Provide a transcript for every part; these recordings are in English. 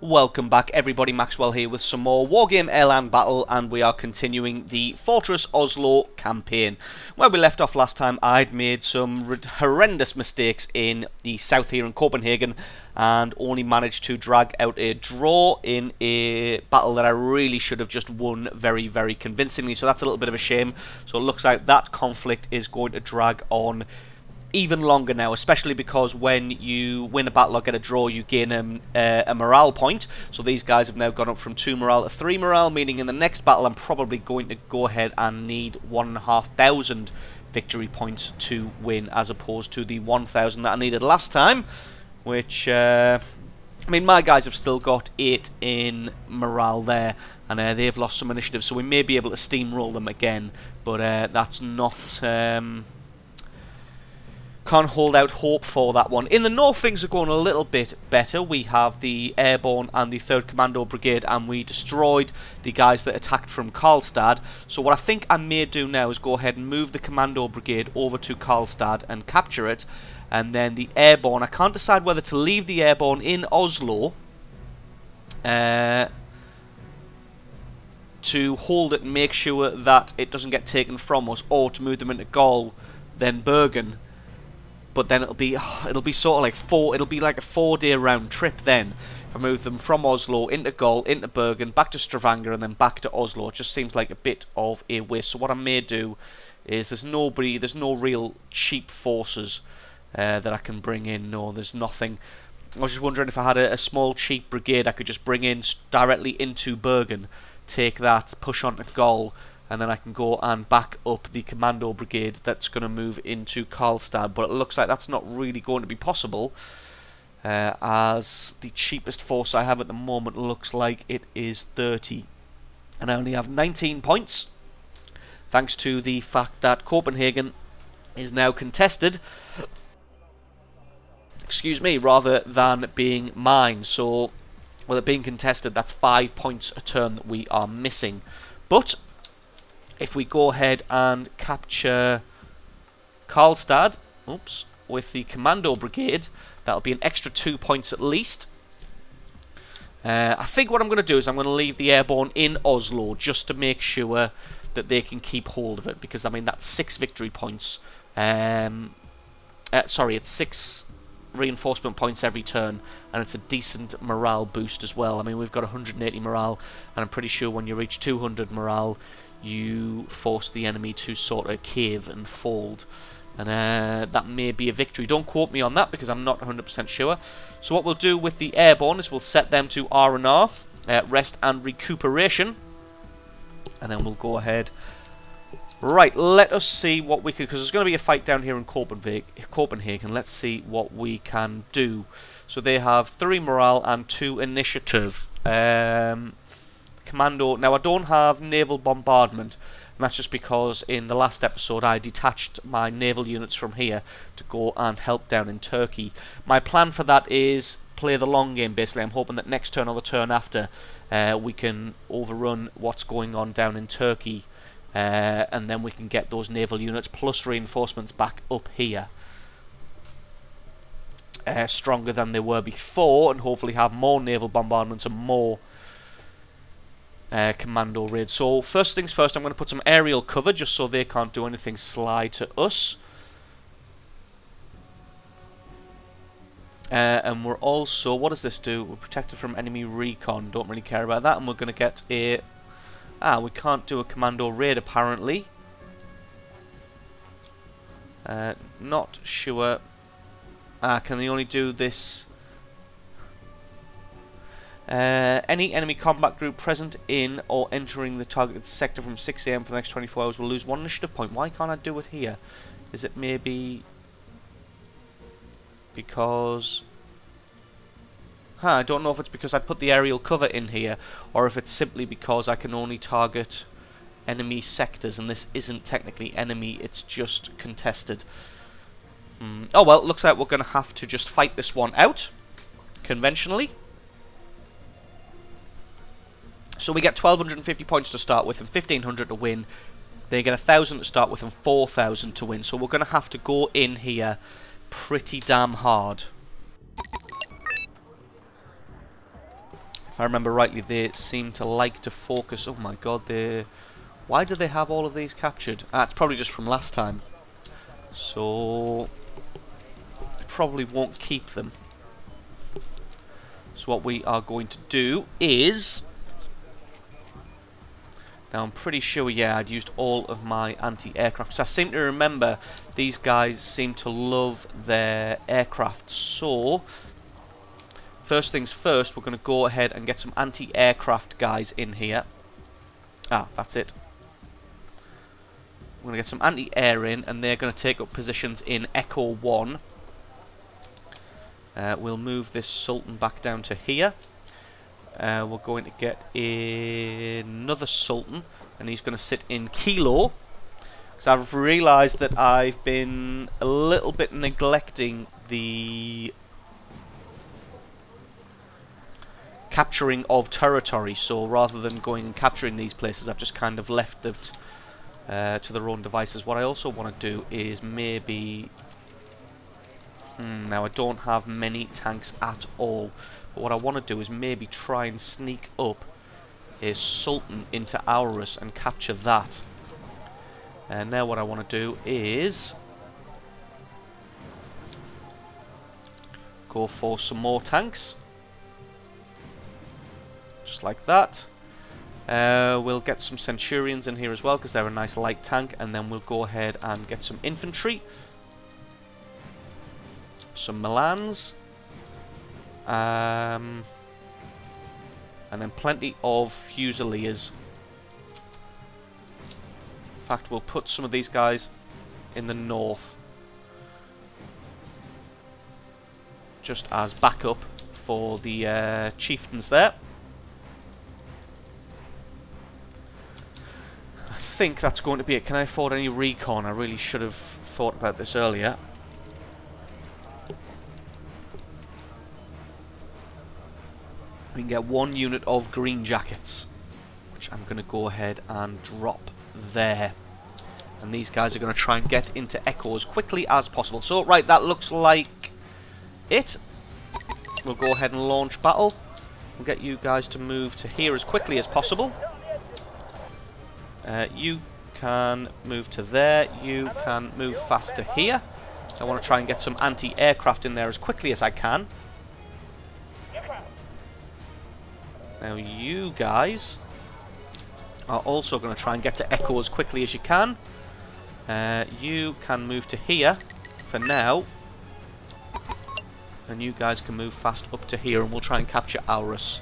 Welcome back everybody, Maxwell here with some more Wargame Airland battle, and we are continuing the Fortress Oslo campaign. Where we left off last time, I'd made some horrendous mistakes in the south here in Copenhagen and only managed to drag out a draw in a battle that I really should have just won very, very convincingly, so that's a little bit of a shame. So it looks like that conflict is going to drag on even longer now, especially because when you win a battle or get a draw, you gain a morale point. So these guys have now gone up from 2 morale to 3 morale, meaning in the next battle I'm probably going to go ahead and need 1,500 victory points to win, as opposed to the 1,000 that I needed last time, which I mean, my guys have still got 8 in morale there, and they've lost some initiative, so we may be able to steamroll them again, but that's not can't hold out hope for that one. In the north, things are going a little bit better. We have the Airborne and the 3rd Commando Brigade, and we destroyed the guys that attacked from Karlstad. So what I think I may do now is go ahead and move the Commando Brigade over to Karlstad and capture it. And then the Airborne, I can't decide whether to leave the Airborne in Oslo to hold it and make sure that it doesn't get taken from us, or to move them into Gaul, then Bergen. But then it'll be sort of like it'll be like a 4-day round trip then. If I move them from Oslo into Gaul, into Bergen, back to Stavanger, and then back to Oslo, it just seems like a bit of a waste. So what I may do is, there's no real cheap forces that I can bring in. No, there's nothing. I was just wondering if I had a small cheap brigade I could just bring in directly into Bergen, take that, push on to Gaul, and then I can go and back up the Commando Brigade that's going to move into Karlstad. But it looks like that's not really going to be possible, as the cheapest force I have at the moment looks like it is 30. And I only have 19 points, thanks to the fact that Copenhagen is now contested, excuse me, rather than being mine. So, with it being contested, that's 5 points a turn that we are missing. But if we go ahead and capture Karlstad, with the Commando Brigade, that'll be an extra 2 points at least. I think what I'm going to do is I'm going to leave the Airborne in Oslo, just to make sure that they can keep hold of it, because I mean, that's 6 victory points. Sorry, it's 6 reinforcement points every turn, and it's a decent morale boost as well. I mean, we've got 180 morale, and I'm pretty sure when you reach 200 morale, you force the enemy to sort of cave and fold, and that may be a victory. Don't quote me on that, because I'm not 100% sure. So what we'll do with the Airborne is we'll set them to R&R, rest and recuperation, and then we'll go ahead. Right, let us see what we can, because there's going to be a fight down here in Copenhagen. Let's see what we can do. So they have 3 morale and 2 initiative. Commando. Now, I don't have naval bombardment, and that's just because in the last episode I detached my naval units from here to go and help down in Turkey. My plan for that is play the long game, basically. I'm hoping that next turn or the turn after we can overrun what's going on down in Turkey, and then we can get those naval units plus reinforcements back up here, stronger than they were before, and hopefully have more naval bombardments and more commando raids. So first things first, I'm going to put some aerial cover just so they can't do anything sly to us. And we're also, what does this do? We're protected from enemy recon. Don't really care about that. And we're going to get a... we can't do a commando raid apparently. Not sure. Can they only do this? Any enemy combat group present in or entering the targeted sector from 6 AM for the next 24 hours will lose 1 initiative point. Why can't I do it here? Is it maybe because... I don't know if it's because I put the aerial cover in here, or if it's simply because I can only target enemy sectors, and this isn't technically enemy, it's just contested. Oh well, looks like we're going to have to just fight this one out, conventionally. So we get 1,250 points to start with and 1,500 to win. They get 1,000 to start with and 4,000 to win. So we're going to have to go in here pretty damn hard. If I remember rightly, they seem to like to focus... Oh my god, why do they have all of these captured? Ah, it's probably just from last time. So... they probably won't keep them. So what we are going to do is... Now I'm pretty sure, yeah, I'd used all of my anti-aircraft. So I seem to remember these guys seem to love their aircraft. So... first things first, we're going to go ahead and get some anti-aircraft guys in here. Ah, that's it. We're going to get some anti-air in, and they're going to take up positions in Echo 1. We'll move this Sultan back down to here. We're going to get another Sultan, and he's going to sit in Kilo. Because I've realised that I've been a little bit neglecting the... capturing of territory, so rather than going and capturing these places, I've just kind of left it to their own devices. What I also want to do is maybe... now I don't have many tanks at all, but what I want to do is maybe try and sneak up a Sultan into Aurus and capture that. And now what I want to do is go for some more tanks. Just like that. We'll get some Centurions in here as well, because they're a nice light tank. And then we'll go ahead and get some infantry. Some Milans. And then plenty of Fusiliers. In fact, we'll put some of these guys in the north. Just as backup for the chieftains there. I think that's going to be it. Can I afford any recon? I really should have thought about this earlier. We can get 1 unit of green jackets, which I'm going to go ahead and drop there. And these guys are going to try and get into Echo as quickly as possible. So, right, that looks like it. We'll go ahead and launch battle. We'll get you guys to move to here as quickly as possible. You can move to there. You can move fast to here. So I want to try and get some anti-aircraft in there as quickly as I can. Now you guys are also going to try and get to Echo as quickly as you can. You can move to here for now. And you guys can move fast up to here, and we'll try and capture Aurus.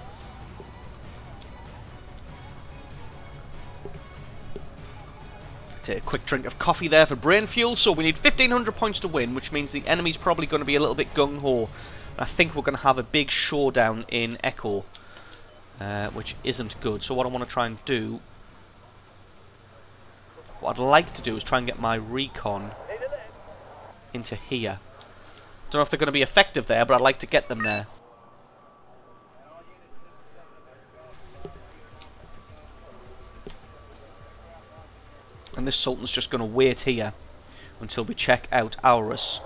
Take a quick drink of coffee there for brain fuel. So we need 1,500 points to win, which means the enemy's probably going to be a little bit gung-ho. I think we're going to have a big showdown in Echo, which isn't good. So what I want to try and do... what I'd like to do is try and get my recon into here. Don't know if they're going to be effective there, but I'd like to get them there. And this Sultan's just going to wait here until we check out Aurus.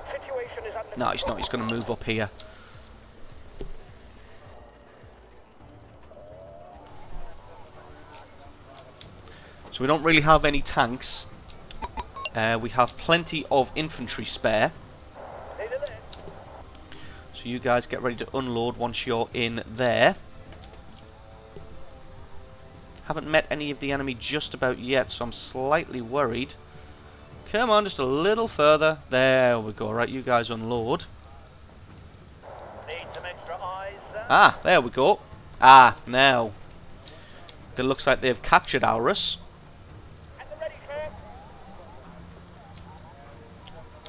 No, he's not. He's going to move up here. So we don't really have any tanks. We have plenty of infantry spare. So you guys get ready to unload once you're in there. Haven't met any of the enemy just about yet, so I'm slightly worried. Come on, just a little further. There we go. Right, you guys unload. Need some extra eyes, sir. Ah, there we go. Ah, now. It looks like they've captured Aurus.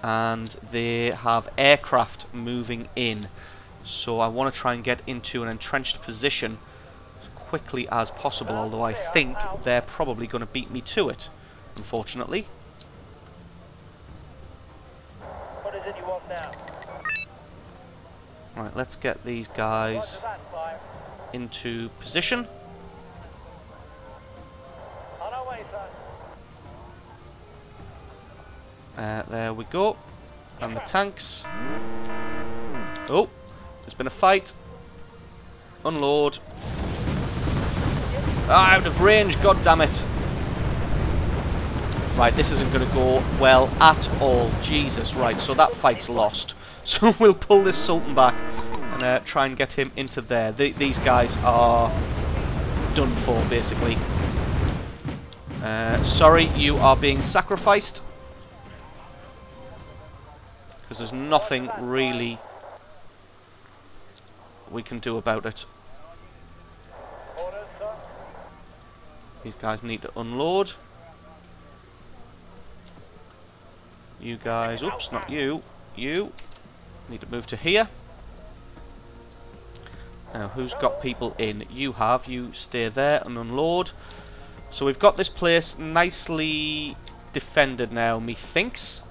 And they have aircraft moving in. So I want to try and get into an entrenched position quickly as possible, although I think they're probably going to beat me to it, unfortunately. What is it you want now? Right, let's get these guys into position. On our way, sir. There we go. And the tanks. Oh, there's been a fight. Unload. Ah, out of range, god damn it. Right, this isn't going to go well at all. Jesus, right, so that fight's lost. So we'll pull this Sultan back and try and get him into there. These guys are done for, basically. Sorry, you are being sacrificed. Because there's nothing really we can do about it. These guys need to unload. You guys, oops, not you. You need to move to here. Now, who's got people in? You have. You stay there and unload. So we've got this place nicely defended now, methinks.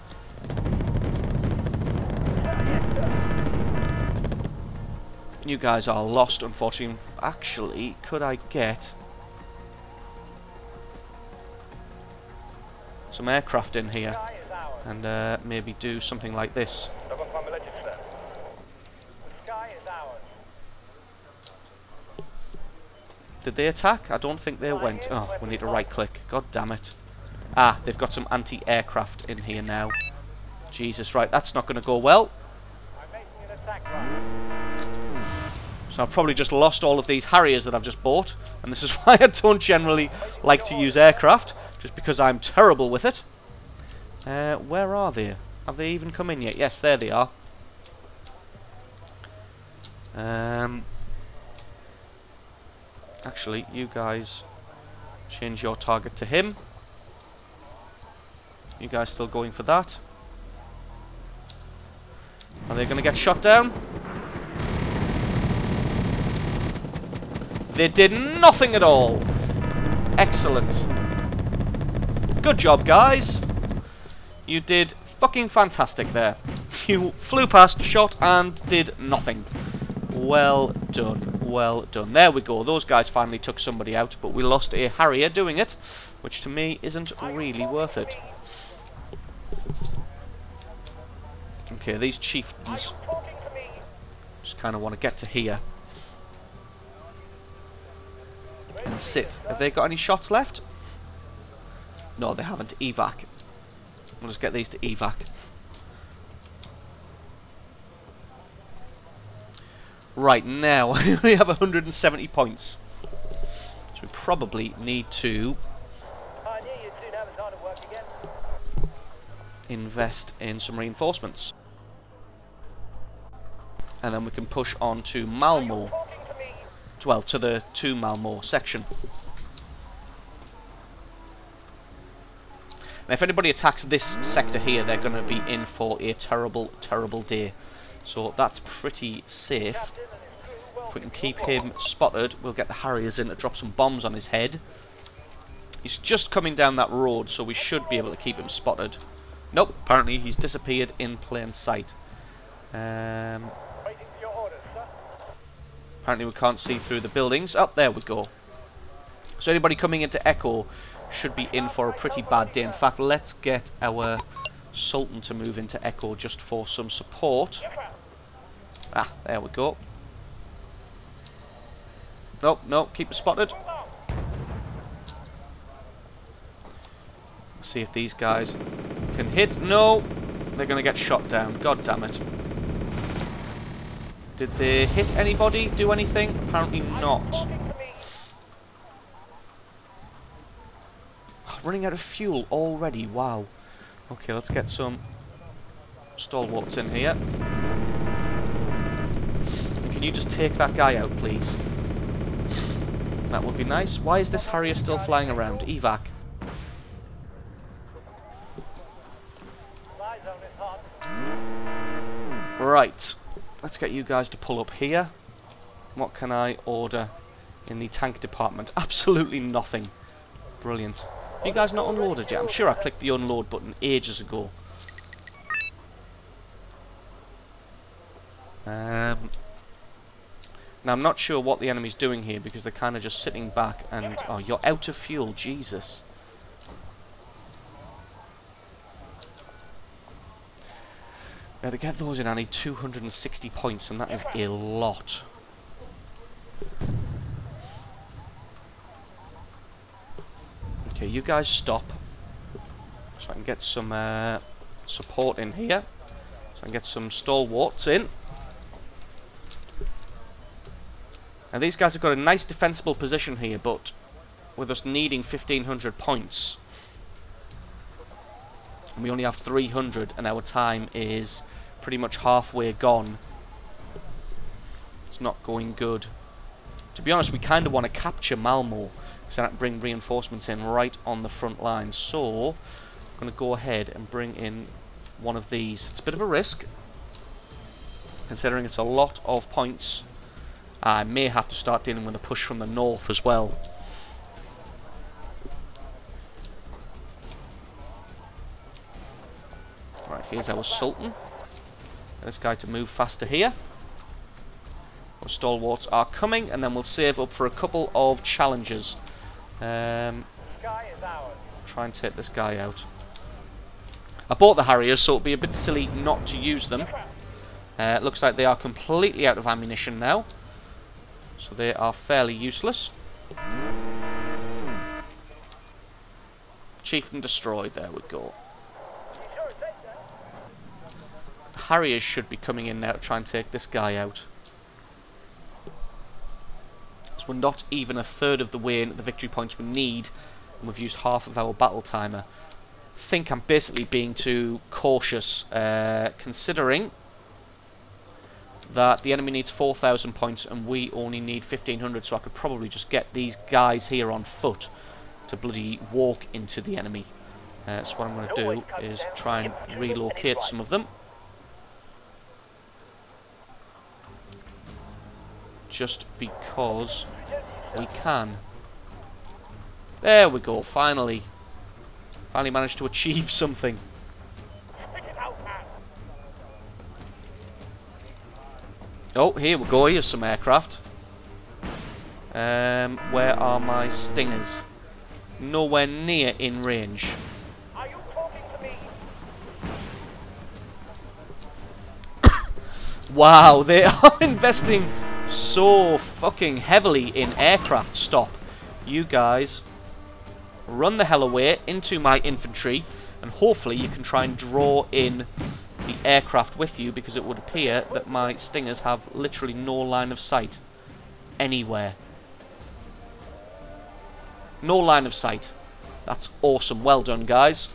You guys are lost, unfortunately. Actually, could I get some aircraft in here and maybe do something like this? Did they attack? I don't think they went. Oh, we need to right click. God damn it. Ah, they've got some anti-aircraft in here now. Jesus, right, that's not going to go well. So I've probably just lost all of these Harriers that I've just bought, and this is why I don't generally like to use aircraft, just because I'm terrible with it. Where are they? Have they even come in yet? Yes, there they are. Actually, you guys change your target to him. You guys still going for that? Are they going to get shot down? They did nothing at all. Excellent. Good job, guys. You did fucking fantastic there. You flew past, shot, and did nothing. Well done. Well done. There we go. Those guys finally took somebody out, but we lost a Harrier doing it, which to me isn't really worth it. Okay, these chieftains just kind of want to get to here and sit. Have they got any shots left? No, they haven't. Evac. We'll just get these to evac. Right, now I only have 170 points. So we probably need to invest in some reinforcements. And then we can push on to Malmo. Well, to the Malmo section. Now, if anybody attacks this sector here, they're going to be in for a terrible, terrible day. So that's pretty safe. If we can keep him spotted, we'll get the Harriers in to drop some bombs on his head. He's just coming down that road, so we should be able to keep him spotted. Nope, apparently he's disappeared in plain sight. Apparently we can't see through the buildings. Oh, there we go. So anybody coming into Echo should be in for a pretty bad day. In fact, let's get our Sultan to move into Echo just for some support. Ah, there we go. Nope, nope, keep it spotted. See if these guys can hit. No, they're going to get shot down. God damn it. Did they hit anybody? Do anything? Apparently not. Running out of fuel already. Wow. Okay, let's get some stalwarts in here. And can you just take that guy out, please? That would be nice. Why is this Harrier still flying around? Evac. Right. Let's get you guys to pull up here. What can I order in the tank department? Absolutely nothing. Brilliant. Have you guys not unloaded yet? I'm sure I clicked the unload button ages ago. Now, I'm not sure what the enemy's doing here because they're kind of just sitting back and... Oh, you're out of fuel. Jesus. Now, to get those in, I need 260 points, and that is a lot. Okay, you guys stop. So I can get some support in here. So I can get some stalwarts in. And these guys have got a nice defensible position here, but with us needing 1,500 points, and we only have 300, and our time is pretty much halfway gone. It's not going good. To be honest, we kind of want to capture Malmo, because then I can bring reinforcements in right on the front line. So, I'm going to go ahead and bring in one of these. It's a bit of a risk, considering it's a lot of points. I may have to start dealing with a push from the north as well. Right, here's our Sultan. This guy to move faster here. Our stalwarts are coming, and then we'll save up for a couple of challenges. Try and take this guy out. I bought the Harriers, so it'll be a bit silly not to use them. Looks like they are completely out of ammunition now, so they are fairly useless. Chieftain destroyed, there we go. The Harriers should be coming in now to try and take this guy out. So we're not even a third of the way in the victory points we need, and we've used half of our battle timer. I think I'm basically being too cautious, considering that the enemy needs 4,000 points and we only need 1,500, so I could probably just get these guys here on foot to bloody walk into the enemy. So what I'm going to do is try and relocate some of them. Just because we can. There we go, finally. Finally managed to achieve something. Oh, here we go, here's some aircraft. Where are my Stingers? Nowhere near in range. Are you talking to me? Wow, they are investing so fucking heavily in aircraft. Stop. You guys run the hell away into my infantry, and hopefully you can try and draw in the aircraft with you, because it would appear that my Stingers have literally no line of sight anywhere. No line of sight. That's awesome. Well done, guys.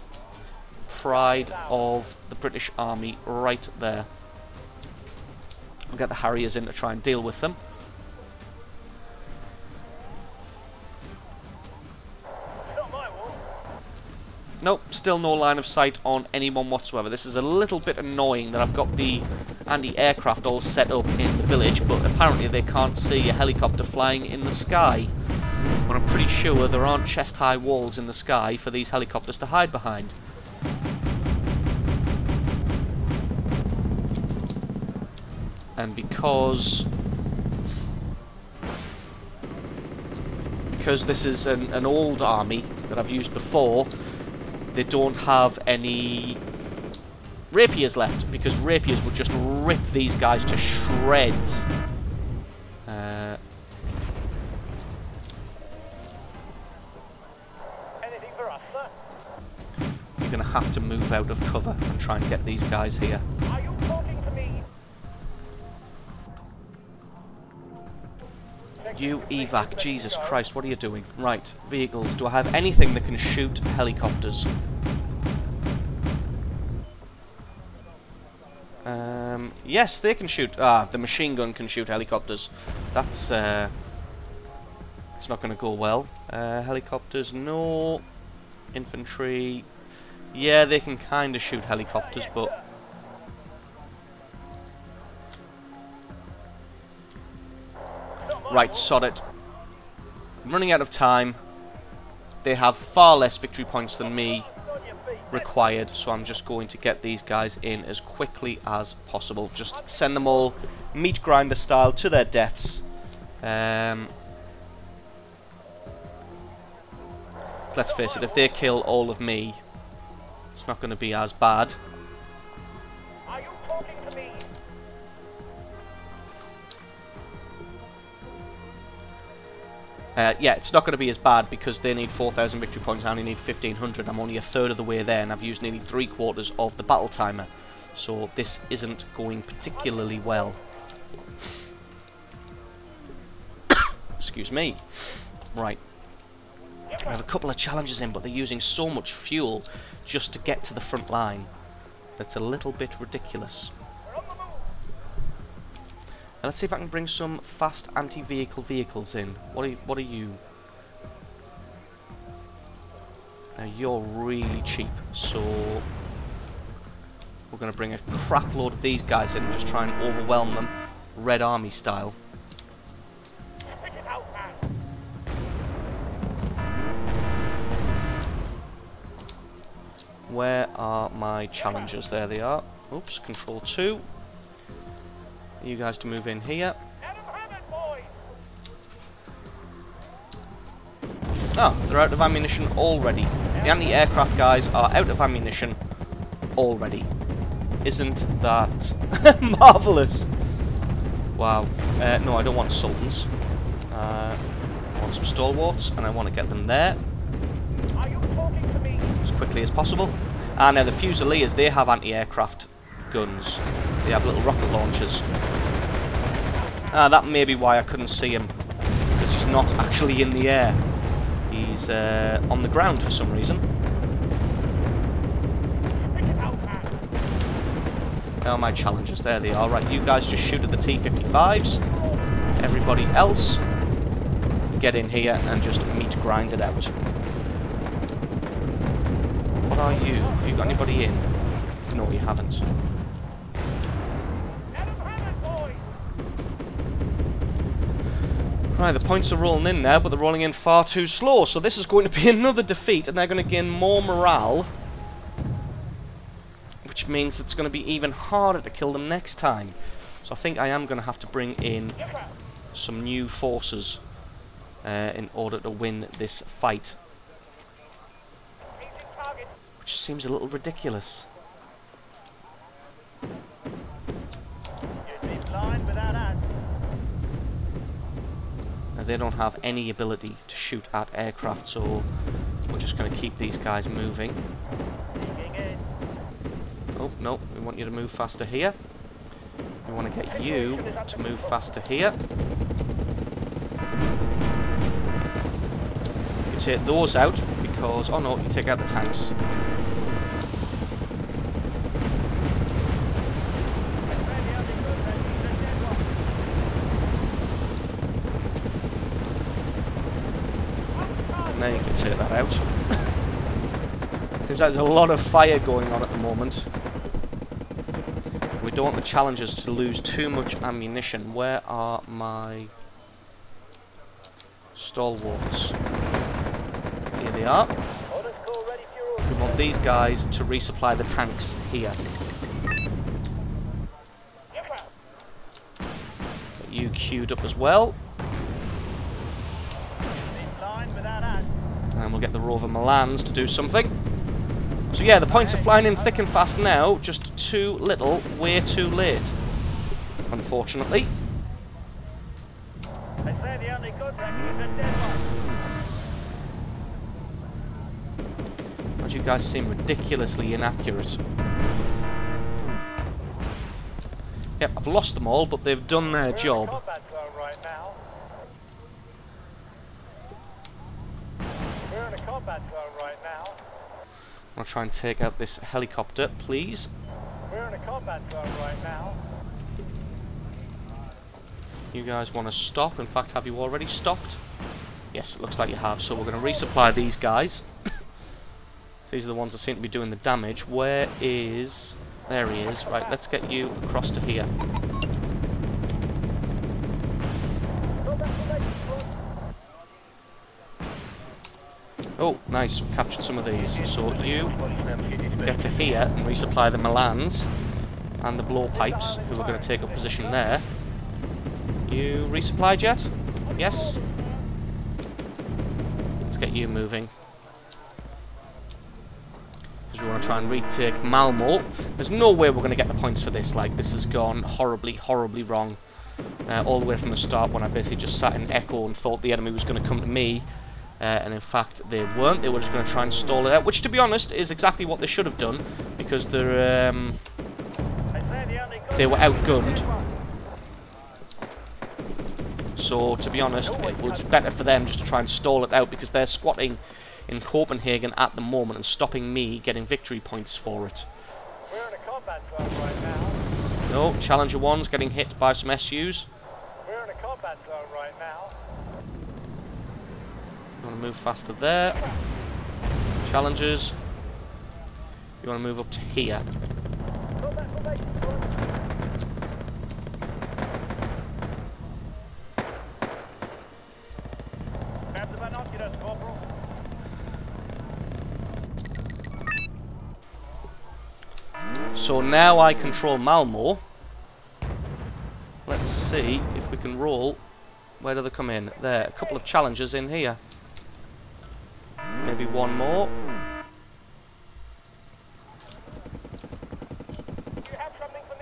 Pride of the British Army right there. We'll get the Harriers in to try and deal with them. Nope, still no line of sight on anyone whatsoever. This is a little bit annoying that I've got the anti-aircraft all set up in the village, but apparently they can't see a helicopter flying in the sky. But I'm pretty sure there aren't chest-high walls in the sky for these helicopters to hide behind. And because this is an old army that I've used before, they don't have any rapiers left, because rapiers would just rip these guys to shreds. Anything for us, sir? You're going to have to move out of cover and try and get these guys here. Are you talking to me? You evac, Jesus Christ, what are you doing? Right, vehicles. Do I have anything that can shoot helicopters? Yes, they can shoot. The machine gun can shoot helicopters. That's it's not going to go well. Helicopters, no. Infantry. Yeah, they can kind of shoot helicopters, but right, sod it. I'm running out of time. They have far less victory points than me required, so I'm just going to get these guys in as quickly as possible. Just send them all meat grinder style to their deaths. Let's face it, if they kill all of me, it's not going to be as bad. Are you talking to me? Yeah, it's not going to be as bad because they need 4,000 victory points. I only need 1,500. I'm only a third of the way there, and I've used nearly 3/4 of the battle timer. So this isn't going particularly well. Excuse me. Right. I have a couple of challenges in, but they're using so much fuel just to get to the front line. That's a little bit ridiculous. Now let's see if I can bring some fast anti-vehicle vehicles in. What are you? Now you're really cheap, so we're going to bring a crap load of these guys in and just try and overwhelm them, Red Army style. Where are my challengers? There they are. Oops, Control 2. You guys to move in here. Oh, they're out of ammunition already. The anti-aircraft guys are out of ammunition already. Isn't that marvellous? Wow. No, I don't want sultans. I want some stalwarts, and I want to get them there as quickly as possible. And now the Fusiliers, they have anti-aircraft guns. They have little rocket launchers. That may be why I couldn't see him, because he's not actually in the air. He's on the ground for some reason. Now my challengers, there they are. Right, you guys just shoot at the T-55s. Everybody else, get in here and just meat grind it out. What are you? Have you got anybody in? No, you haven't. Right, the points are rolling in now, but they're rolling in far too slow. So this is going to be another defeat, and they're going to gain more morale, which means it's going to be even harder to kill them next time. So I think I am going to have to bring in some new forces in order to win this fight, which seems a little ridiculous. Now they don't have any ability to shoot at aircraft, so we're just going to keep these guys moving. Oh, no, we want you to move faster here. We want to get you to move faster here. You take those out because... oh no, you take out the tanks. Now you can take that out. Seems like there's a lot of fire going on at the moment. We don't want the challengers to lose too much ammunition. Where are my stalwarts? Here they are. We want these guys to resupply the tanks here. Get you queued up as well. And we'll get the Rover Milans to do something. So yeah, the points are flying in thick and fast now, just too little, way too late, unfortunately. But you guys seem ridiculously inaccurate. Yep, I've lost them all, but they've done their job. I'll try and take out this helicopter, please. We're in a combat zone right now. You guys want to stop? In fact, have you already stopped? Yes, it looks like you have. So we're going to resupply these guys. These are the ones that seem to be doing the damage. Where is... there he is. Right, let's get you across to here. Oh, nice. We captured some of these. So you get to here and resupply the Milans and the blowpipes, who are going to take up position there. You resupplied yet? Yes? Let's get you moving. Because we want to try and retake Malmo. There's no way we're going to get the points for this. Like, this has gone horribly, horribly wrong. all the way from the start, when I basically just sat in echo and thought the enemy was going to come to me. And in fact, they weren't. They were just going to try and stall it out, which, to be honest, is exactly what they should have done, because they were outgunned. So, to be honest, it was better for them just to try and stall it out, because they're squatting in Copenhagen at the moment and stopping me getting victory points for it. We're in a combat zone right now. No, Challenger 1's getting hit by some SUs. We're in a combat zone right now. You want to move faster there. Challengers, you want to move up to here. Grab the binoculars, Corporal. So now I control Malmo. Let's see if we can roll. Where do they come in? There, a couple of challengers in here. Maybe one more. Do you have something for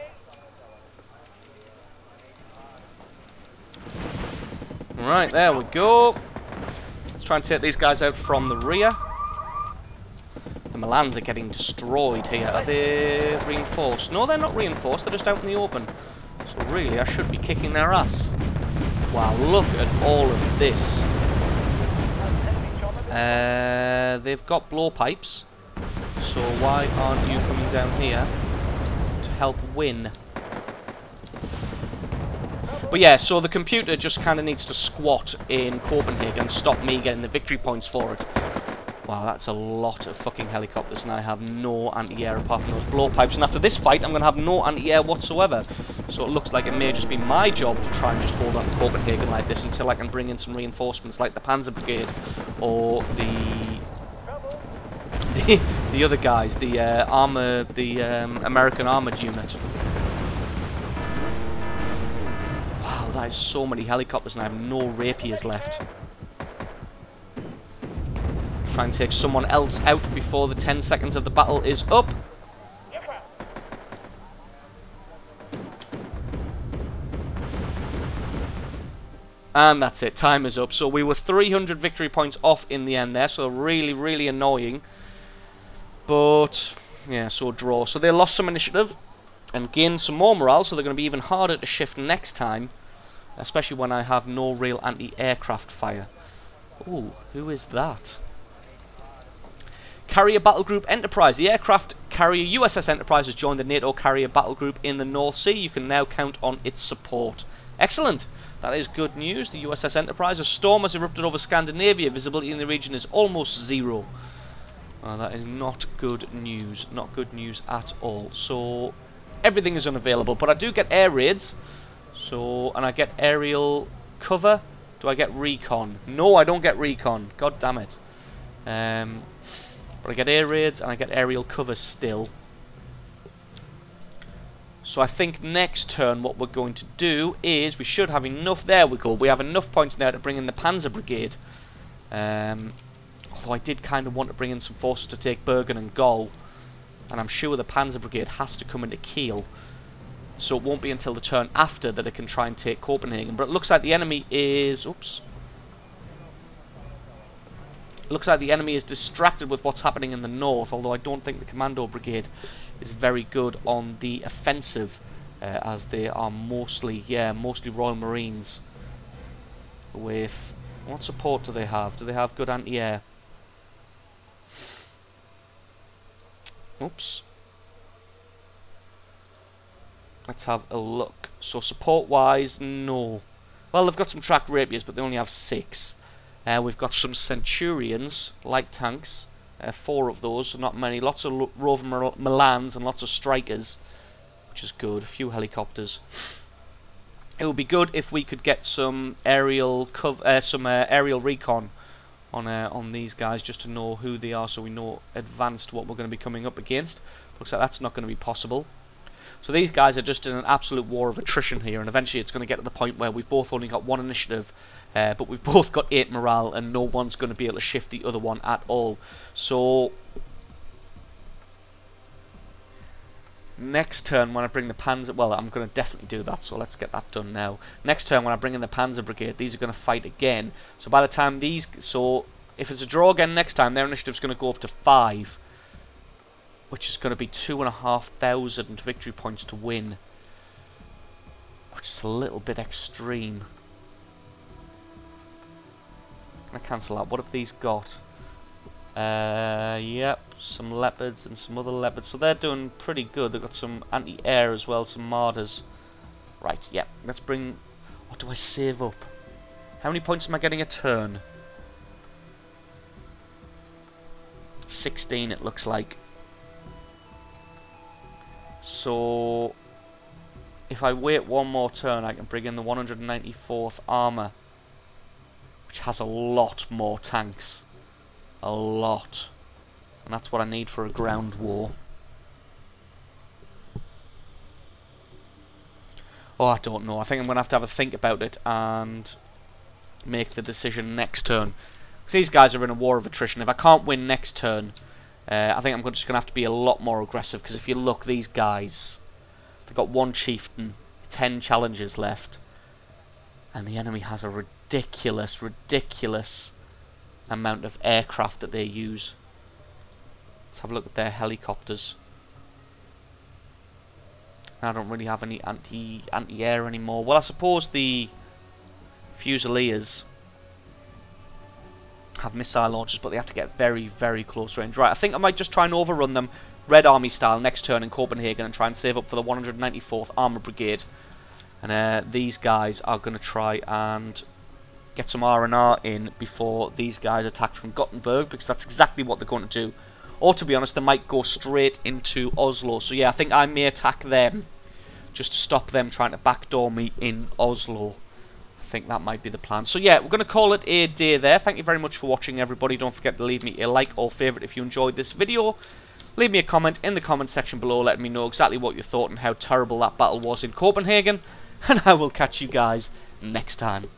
me? Right, there we go. Let's try and take these guys out from the rear. The Milans are getting destroyed here. Are they reinforced? No, they're not reinforced. They're just out in the open. So really, I should be kicking their ass. Wow, look at all of this. They've got blowpipes. So why aren't you coming down here to help win? But yeah, so the computer just kind of needs to squat in Copenhagen and stop me getting the victory points for it. Wow, that's a lot of fucking helicopters, and I have no anti-air apart from those blowpipes. And after this fight, I'm going to have no anti-air whatsoever. So it looks like it may just be my job to try and just hold on to Copenhagen like this until I can bring in some reinforcements like the Panzer Brigade or the other guys, the American armored unit. Wow, that is so many helicopters, and I have no rapiers left. Try and take someone else out before the 10 seconds of the battle is up. And that's it, time is up. So we were 300 victory points off in the end there, so really, really annoying. But, yeah, so draw. So they lost some initiative and gained some more morale, so they're going to be even harder to shift next time, especially when I have no real anti-aircraft fire. Ooh, who is that? Carrier Battle Group Enterprise. The aircraft carrier USS Enterprise has joined the NATO carrier battle group in the North Sea. You can now count on its support. Excellent. That is good news. The USS Enterprise. A storm has erupted over Scandinavia. Visibility in the region is almost zero. That is not good news. Not good news at all. So everything is unavailable. But I do get air raids. So, and I get aerial cover. Do I get recon? No, I don't get recon. God damn it. But I get air raids and I get aerial cover still. So I think next turn what we're going to do is we should have enough. There we go. We have enough points now to bring in the Panzer Brigade. Although I did kind of want to bring in some forces to take Bergen and Gol. And I'm sure the Panzer Brigade has to come into Kiel. So it won't be until the turn after that it can try and take Copenhagen. But it looks like the enemy is... Oops. Looks like the enemy is distracted with what's happening in the north, although I don't think the Commando Brigade is very good on the offensive, as they are mostly Royal Marines. With what support do they have? Do they have good anti-air? Oops. Let's have a look. So support-wise, no. Well, they've got some tracked rapiers, but they only have 6. We've got some Centurions, light tanks, 4 of those, so not many. Lots of Rover Milans and lots of Strikers, which is good. A few helicopters. It would be good if we could get some aerial aerial recon on these guys, just to know who they are, so we know advanced what we're going to be coming up against. Looks like that's not going to be possible. So these guys are just in an absolute war of attrition here, and eventually it's going to get to the point where we've both only got 1 initiative. But we've both got 8 morale, and no one's going to be able to shift the other one at all. So next turn when I bring the Panzer... Well, I'm going to definitely do that, so let's get that done now. Next turn when I bring in the Panzer Brigade, these are going to fight again. So by the time these... So if it's a draw again next time, their initiative's going to go up to 5. Which is going to be 2,500 victory points to win. Which is a little bit extreme. Can I cancel that? What have these got? Yep, some leopards and some other leopards. So they're doing pretty good. They've got some anti-air as well, some martyrs. Right, yep. Let's bring... What do I save up? How many points am I getting a turn? 16 it looks like. So... If I wait one more turn, I can bring in the 194th Armour. Which has a lot more tanks. A lot. And that's what I need for a ground war. Oh, I don't know. I think I'm going to have a think about it and make the decision next turn. Because these guys are in a war of attrition. If I can't win next turn, I think I'm just going to have to be a lot more aggressive. Because if you look, these guys, they've got 1 chieftain, 10 challenges left. And the enemy has a ridiculous amount of aircraft that they use. Let's have a look at their helicopters. I don't really have any anti-air anymore. Well, I suppose the Fusiliers have missile launchers, but they have to get very, very close range. Right, I think I might just try and overrun them Red Army style next turn in Copenhagen and try and save up for the 194th Armour Brigade. And these guys are going to try and get some R&R in before these guys attack from Gothenburg, because that's exactly what they're going to do. Or, to be honest, they might go straight into Oslo. So, yeah, I think I may attack them just to stop them trying to backdoor me in Oslo. I think that might be the plan. So, yeah, we're going to call it a day there. Thank you very much for watching, everybody. Don't forget to leave me a like or favourite if you enjoyed this video. Leave me a comment in the comment section below letting me know exactly what you thought and how terrible that battle was in Copenhagen. And I will catch you guys next time.